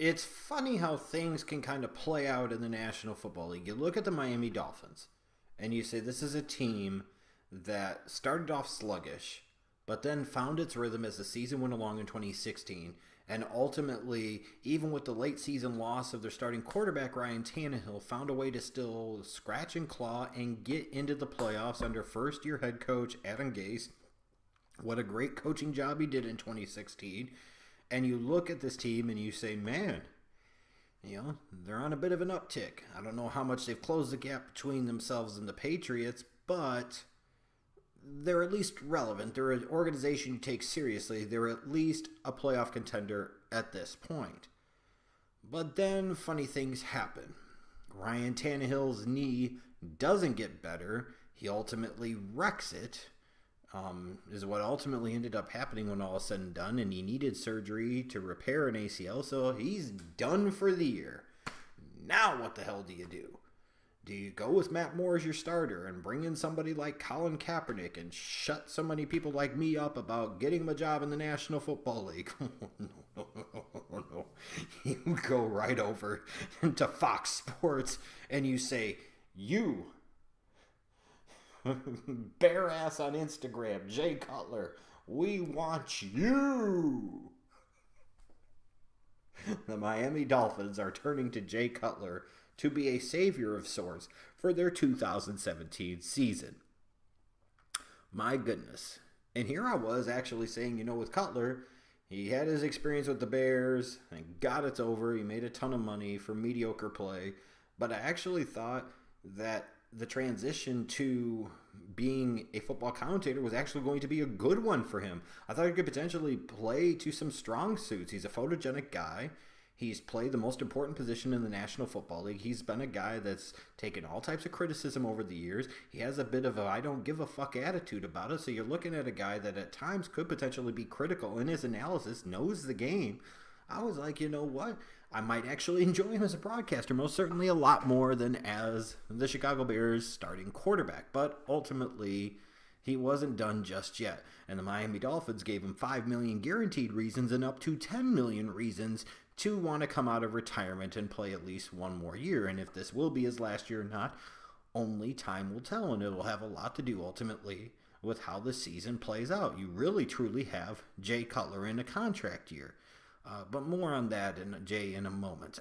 It's funny how things can kind of play out in the National Football League. You look at the Miami Dolphins, and you say this is a team that started off sluggish, but then found its rhythm as the season went along in 2016. And ultimately, even with the late season loss of their starting quarterback, Ryan Tannehill, found a way to still scratch and claw and get into the playoffs under first year head coach Adam Gase. What a great coaching job he did in 2016. And you look at this team and you say, man, they're on a bit of an uptick. I don't know how much they've closed the gap between themselves and the Patriots, but they're at least relevant. They're an organization you take seriously. They're at least a playoff contender at this point. But then funny things happen. Ryan Tannehill's knee doesn't get better. He ultimately wrecks it. Is what ultimately ended up happening when all is said and done, and he needed surgery to repair an ACL, so he's done for the year. Now what the hell do you do? Do you go with Matt Moore as your starter and bring in somebody like Colin Kaepernick and shut so many people like me up about getting him a job in the National Football League? No. You go right over into Fox Sports and you say, you bare ass on Instagram, Jay Cutler, we want you. The Miami Dolphins are turning to Jay Cutler to be a savior of sorts for their 2017 season. My goodness. And here I was actually saying, with Cutler, he had his experience with the Bears, and God, it's over. He made a ton of money for mediocre play. But I actually thought that the transition to being a football commentator was actually going to be a good one for him. I thought he could potentially play to some strong suits. He's a photogenic guy. He's played the most important position in the National Football League. He's been a guy that's taken all types of criticism over the years. He has a bit of a I don't give a fuck attitude about it. So you're looking at a guy that at times could potentially be critical in his analysis, knows the game. I was like, you know what? I might actually enjoy him as a broadcaster, most certainly a lot more than as the Chicago Bears starting quarterback. But ultimately, he wasn't done just yet. And the Miami Dolphins gave him $5 million guaranteed reasons and up to $10 million reasons to want to come out of retirement and play at least one more year. And if this will be his last year or not, only time will tell. And it'll have a lot to do ultimately with how the season plays out. You really truly have Jay Cutler in a contract year. But more on that, Jay, in a moment.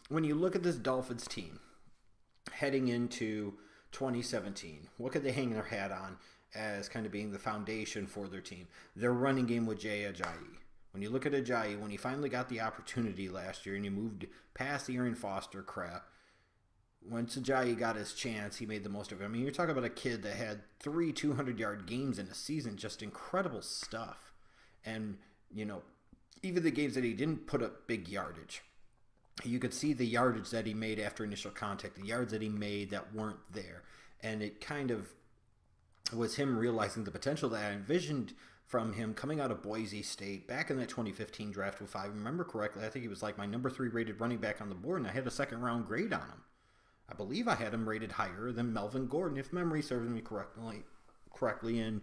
When you look at this Dolphins team heading into 2017, what could they hang their hat on as kind of being the foundation for their team? Their running game with Jay Ajayi. When you look at Ajayi, when he finally got the opportunity last year and he moved past the Arian Foster crap, once Ajayi got his chance, he made the most of it. I mean, you're talking about a kid that had 3 200-yard games in a season, just incredible stuff. And, even the games that he didn't put up big yardage, you could see the yardage that he made after initial contact, the yards that he made that weren't there. And it kind of was him realizing the potential that I envisioned from him coming out of Boise State back in that 2015 draft. If I remember correctly, I think he was like my number 3 rated running back on the board, and I had a second round grade on him. I believe I had him rated higher than Melvin Gordon, if memory serves me correctly, and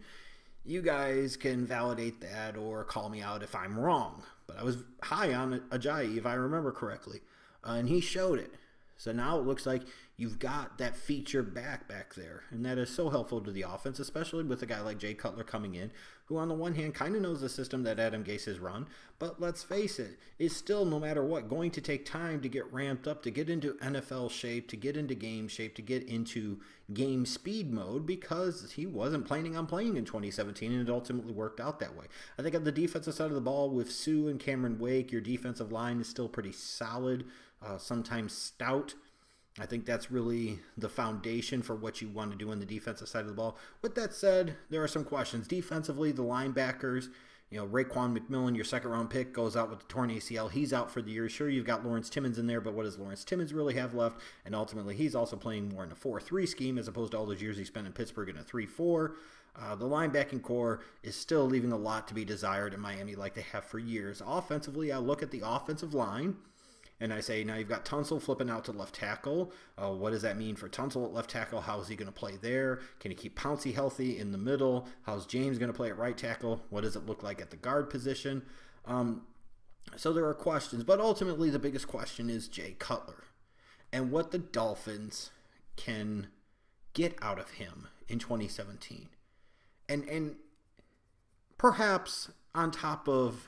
you guys can validate that or call me out if I'm wrong. But I was high on Ajayi, if I remember correctly, and he showed it. So now it looks like you've got that feature back there, and that is so helpful to the offense, especially with a guy like Jay Cutler coming in, who on the one hand kind of knows the system that Adam Gase has run, but let's face it, is still, no matter what, going to take time to get ramped up, to get into NFL shape, to get into game shape, to get into game speed mode, because he wasn't planning on playing in 2017, and it ultimately worked out that way. I think on the defensive side of the ball, with Sue and Cameron Wake, your defensive line is still pretty solid, sometimes stout. I think that's really the foundation for what you want to do on the defensive side of the ball. With that said, there are some questions. Defensively, the linebackers, Raekwon McMillan, your second-round pick, goes out with the torn ACL. He's out for the year. Sure, you've got Lawrence Timmons in there, but what does Lawrence Timmons really have left? And ultimately, he's also playing more in a 4-3 scheme as opposed to all those years he spent in Pittsburgh in a 3-4. The linebacking core is still leaving a lot to be desired in Miami like they have for years. Offensively, I look at the offensive line, and I say, now you've got Tunsil flipping out to left tackle. What does that mean for Tunsil at left tackle? How is he going to play there? Can he keep Pouncey healthy in the middle? How's James going to play at right tackle? What does it look like at the guard position? So there are questions, but ultimately the biggest question is Jay Cutler and what the Dolphins can get out of him in 2017. And perhaps on top of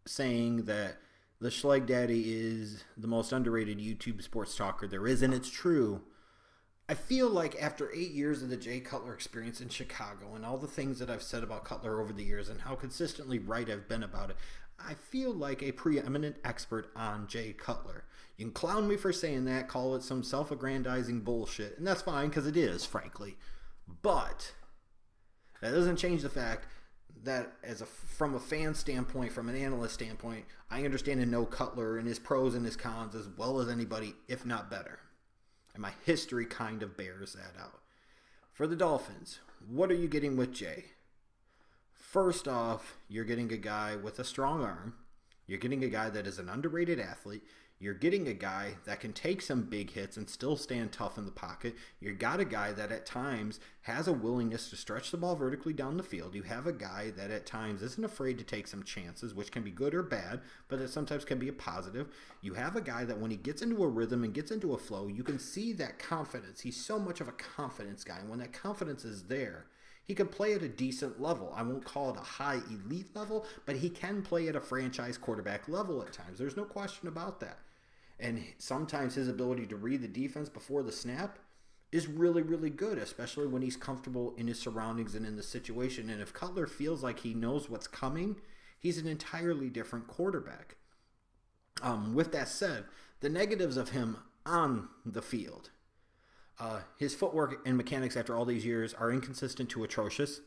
saying that the Schleg Daddy is the most underrated YouTube sports talker there is, and it's true, I feel like after 8 years of the Jay Cutler experience in Chicago and all the things that I've said about Cutler over the years and how consistently right I've been about it, I feel like a preeminent expert on Jay Cutler. You can clown me for saying that, call it some self-aggrandizing bullshit, and that's fine because it is, frankly. But that doesn't change the fact that from a fan standpoint, from an analyst standpoint, I understand and know Cutler and his pros and his cons as well as anybody, if not better. And my history kind of bears that out. For the Dolphins, what are you getting with Jay? First off, you're getting a guy with a strong arm. You're getting a guy that is an underrated athlete. You're getting a guy that can take some big hits and still stand tough in the pocket. You got a guy that at times has a willingness to stretch the ball vertically down the field. You have a guy that at times isn't afraid to take some chances, which can be good or bad, but it sometimes can be a positive. You have a guy that when he gets into a rhythm and gets into a flow, you can see that confidence. He's so much of a confidence guy. And when that confidence is there, he can play at a decent level. I won't call it a high elite level, but he can play at a franchise quarterback level at times. There's no question about that. And sometimes his ability to read the defense before the snap is really, really good, especially when he's comfortable in his surroundings and in the situation. And if Cutler feels like he knows what's coming, he's an entirely different quarterback. With that said, the negatives of him on the field. His footwork and mechanics after all these years are inconsistent to atrocious.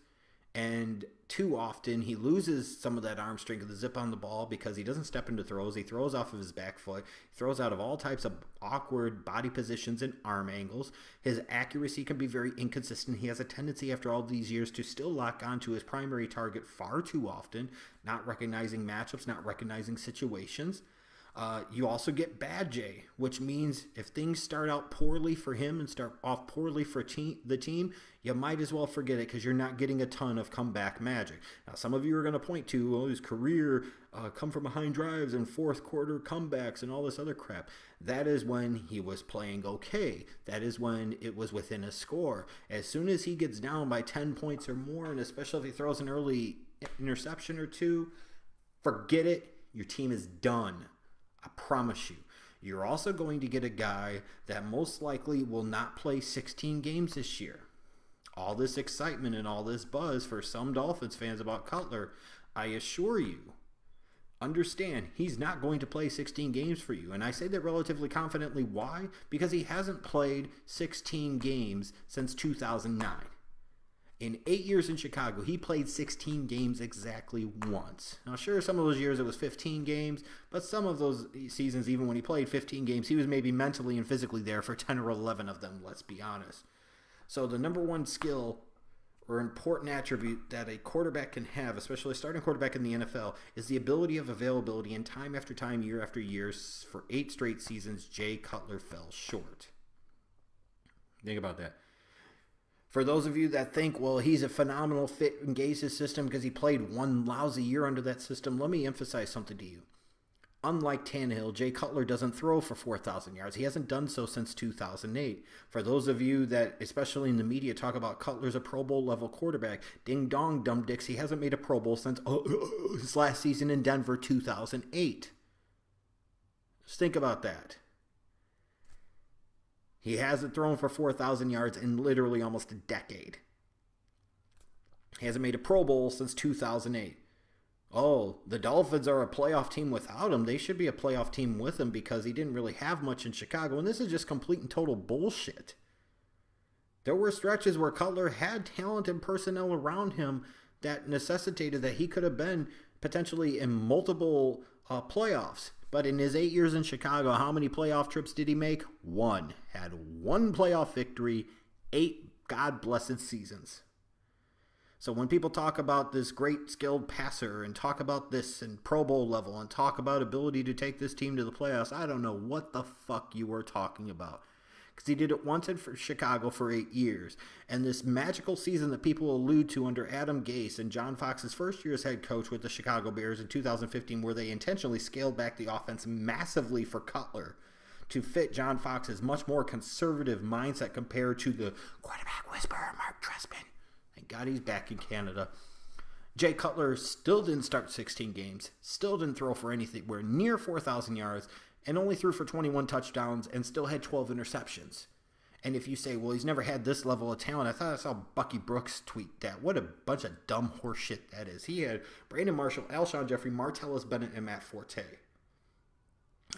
And too often he loses some of that arm strength of the zip on the ball because he doesn't step into throws. He throws off of his back foot. He throws out of all types of awkward body positions and arm angles. His accuracy can be very inconsistent. He has a tendency after all these years to still lock onto his primary target far too often, not recognizing matchups, not recognizing situations. You also get bad Jay, which means if things start out poorly for him and start off poorly for the team, you might as well forget it because you're not getting a ton of comeback magic. Now, some of you are going to point to his career come from behind drives and fourth quarter comebacks and all this other crap. That is when he was playing okay. That is when it was within a score. As soon as he gets down by 10 points or more, and especially if he throws an early interception or two, forget it. Your team is done. I promise you. You're also going to get a guy that most likely will not play 16 games this year. All this excitement and all this buzz for some Dolphins fans about Cutler, I assure you, understand he's not going to play 16 games for you. And I say that relatively confidently. Why? Because he hasn't played 16 games since 2009. In 8 years in Chicago, he played 16 games exactly once. Now, sure, some of those years it was 15 games, but some of those seasons, even when he played 15 games, he was maybe mentally and physically there for 10 or 11 of them, let's be honest. So the number one skill or important attribute that a quarterback can have, especially a starting quarterback in the NFL, is the ability of availability, and time after time, year after year, for 8 straight seasons, Jay Cutler fell short. Think about that. For those of you that think, well, he's a phenomenal fit in Gaze's system because he played one lousy year under that system, let me emphasize something to you. Unlike Tannehill, Jay Cutler doesn't throw for 4,000 yards. He hasn't done so since 2008. For those of you that, especially in the media, talk about Cutler's a Pro Bowl level quarterback, ding dong, dumb dicks, he hasn't made a Pro Bowl since his last season in Denver, 2008. Just think about that. He hasn't thrown for 4,000 yards in literally almost a decade. He hasn't made a Pro Bowl since 2008. Oh, the Dolphins are a playoff team without him. They should be a playoff team with him because he didn't really have much in Chicago. And this is just complete and total bullshit. There were stretches where Cutler had talent and personnel around him that necessitated that he could have been potentially in multiple playoffs. But in his 8 years in Chicago, how many playoff trips did he make? One. Had one playoff victory, 8 God-blessed seasons. So when people talk about this great skilled passer and talk about this and Pro Bowl level and talk about ability to take this team to the playoffs, I don't know what the fuck you were talking about. because he did it once for Chicago for 8 years. And this magical season that people allude to under Adam Gase and John Fox's first year as head coach with the Chicago Bears in 2015, where they intentionally scaled back the offense massively for Cutler to fit John Fox's much more conservative mindset compared to the quarterback whisperer, Mark Trestman. Thank God he's back in Canada. Jay Cutler still didn't start 16 games, still didn't throw for anything. We're near 4,000 yards, and only threw for 21 touchdowns and still had 12 interceptions. And if you say, well, he's never had this level of talent, I thought I saw Bucky Brooks tweet that. What a bunch of dumb horse shit that is. He had Brandon Marshall, Alshon Jeffrey, Martellus Bennett, and Matt Forte.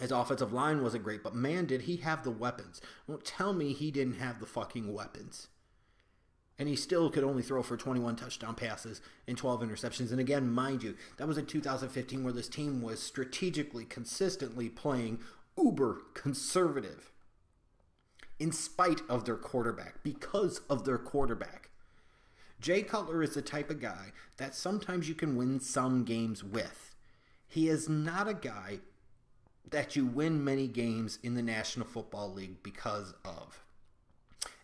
His offensive line wasn't great, but man, did he have the weapons. Don't tell me he didn't have the fucking weapons. And he still could only throw for 21 touchdown passes and 12 interceptions. And again, mind you, that was in 2015 where this team was strategically, consistently playing uber conservative in spite of their quarterback, because of their quarterback. Jay Cutler is the type of guy that sometimes you can win some games with. He is not a guy that you win many games in the National Football League because of.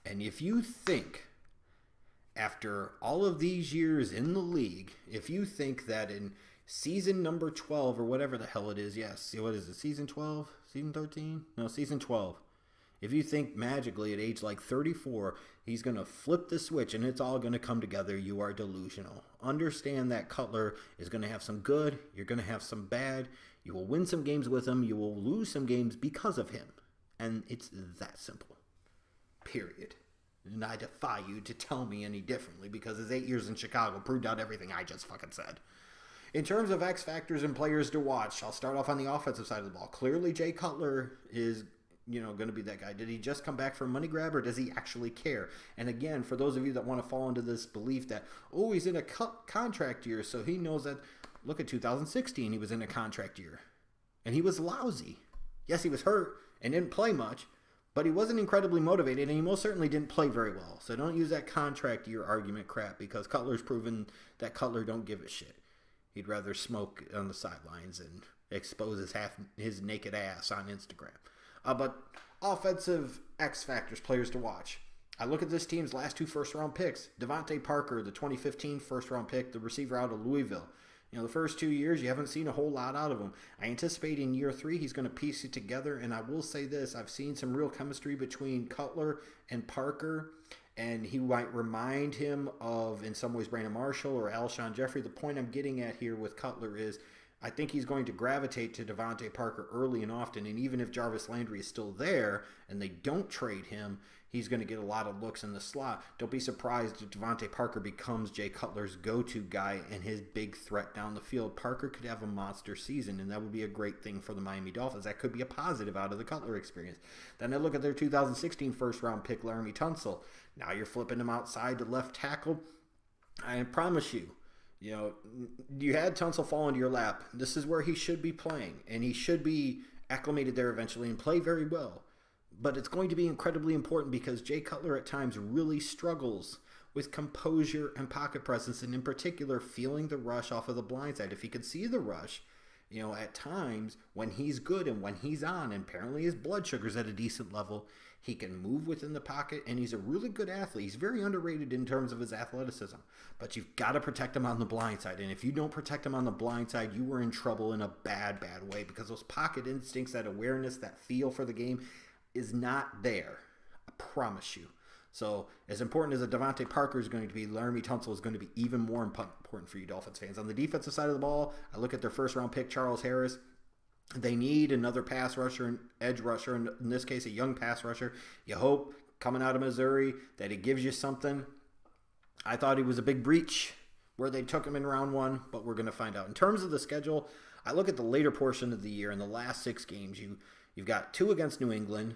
And if you think, after all of these years in the league, if you think that in season number 12 or whatever the hell it is, yes, what is it, season 12? Season 13? No, season 12. If you think magically at age like 34, he's going to flip the switch and it's all going to come together, you are delusional. Understand that Cutler is going to have some good, you're going to have some bad, you will win some games with him, you will lose some games because of him. And it's that simple. Period. And I defy you to tell me any differently, because his 8 years in Chicago proved out everything I just fucking said. In terms of X factors and players to watch, I'll start off on the offensive side of the ball. Clearly, Jay Cutler is, going to be that guy. Did he just come back for a money grab, or does he actually care? And again, for those of you that want to fall into this belief that, oh, he's in a contract year, so he knows that, look at 2016, he was in a contract year. And he was lousy. Yes, he was hurt and didn't play much, but he wasn't incredibly motivated, and he most certainly didn't play very well. So don't use that contract year argument crap, because Cutler's proven that Cutler don't give a shit. He'd rather smoke on the sidelines and expose his naked ass on Instagram. But offensive X factors, players to watch. I look at this team's last 2 first-round picks. Devontae Parker, the 2015 first-round pick, the receiver out of Louisville. The first 2 years, you haven't seen a whole lot out of him. I anticipate in year 3, he's going to piece it together. And I will say this, I've seen some real chemistry between Cutler and Parker. And he might remind him of, in some ways, Brandon Marshall or Alshon Jeffrey. The point I'm getting at here with Cutler is, I think he's going to gravitate to Devontae Parker early and often. And even if Jarvis Landry is still there and they don't trade him, he's going to get a lot of looks in the slot. Don't be surprised if Devontae Parker becomes Jay Cutler's go-to guy and his big threat down the field. Parker could have a monster season, and that would be a great thing for the Miami Dolphins. That could be a positive out of the Cutler experience. Then I look at their 2016 first-round pick, Laramie Tunsil. Now you're flipping him outside to left tackle. I promise you, you had Tunsil fall into your lap. This is where he should be playing, and he should be acclimated there eventually and play very well. But it's going to be incredibly important, because Jay Cutler at times really struggles with composure and pocket presence, and in particular, feeling the rush off of the blind side. If he could see the rush, at times when he's good and when he's on, and apparently his blood sugar's at a decent level, he can move within the pocket, and he's a really good athlete. He's very underrated in terms of his athleticism, but you've got to protect him on the blind side. And if you don't protect him on the blind side, you are in trouble in a bad, bad way, because those pocket instincts, that awareness, that feel for the game is not there. I promise you. So as important as a Devontae Parker is going to be, Laramie Tunsil is going to be even more important for you Dolphins fans. On the defensive side of the ball, I look at their first-round pick, Charles Harris. They need another pass rusher, an edge rusher, in this case a young pass rusher. You hope, coming out of Missouri, that it gives you something. I thought he was a big breach where they took him in round 1, but we're going to find out. In terms of the schedule, I look at the later portion of the year. In the last 6 games, you've got 2 against New England.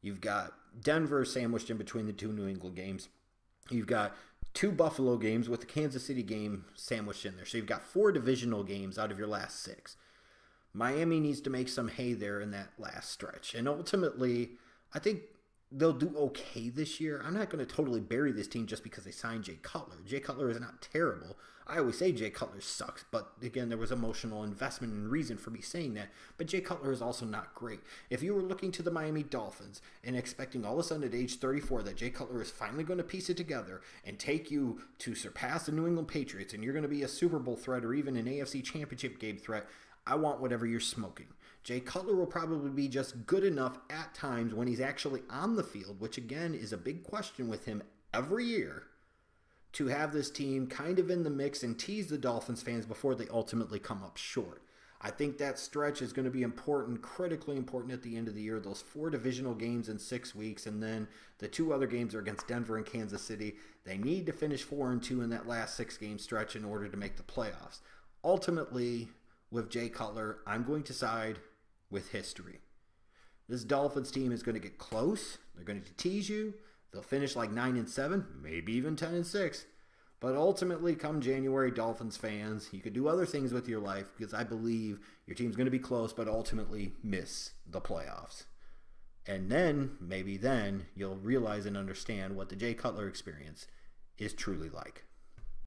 You've got Denver sandwiched in between the 2 New England games. You've got 2 Buffalo games with the Kansas City game sandwiched in there. So you've got 4 divisional games out of your last 6. Miami needs to make some hay there in that last stretch. And ultimately, I think they'll do okay this year. I'm not going to totally bury this team just because they signed Jay Cutler. Jay Cutler is not terrible. I always say Jay Cutler sucks, but again, there was emotional investment and reason for me saying that. But Jay Cutler is also not great. If you were looking to the Miami Dolphins and expecting all of a sudden at age 34 that Jay Cutler is finally going to piece it together and take you to surpass the New England Patriots and you're going to be a Super Bowl threat or even an AFC Championship game threat, I want whatever you're smoking. Jay Cutler will probably be just good enough at times when he's actually on the field, which again is a big question with him every year, to have this team kind of in the mix and tease the Dolphins fans before they ultimately come up short. I think that stretch is going to be important, critically important at the end of the year. Those 4 divisional games in 6 weeks, and then the 2 other games are against Denver and Kansas City. They need to finish 4-2 in that last 6-game stretch in order to make the playoffs. Ultimately, with Jay Cutler, I'm going to side with history. This Dolphins team is going to get close. They're going to tease you. They'll finish like 9-7, maybe even 10-6. But ultimately, come January, Dolphins fans, you could do other things with your life because I believe your team's going to be close, but ultimately miss the playoffs. And then, maybe then, you'll realize and understand what the Jay Cutler experience is truly like.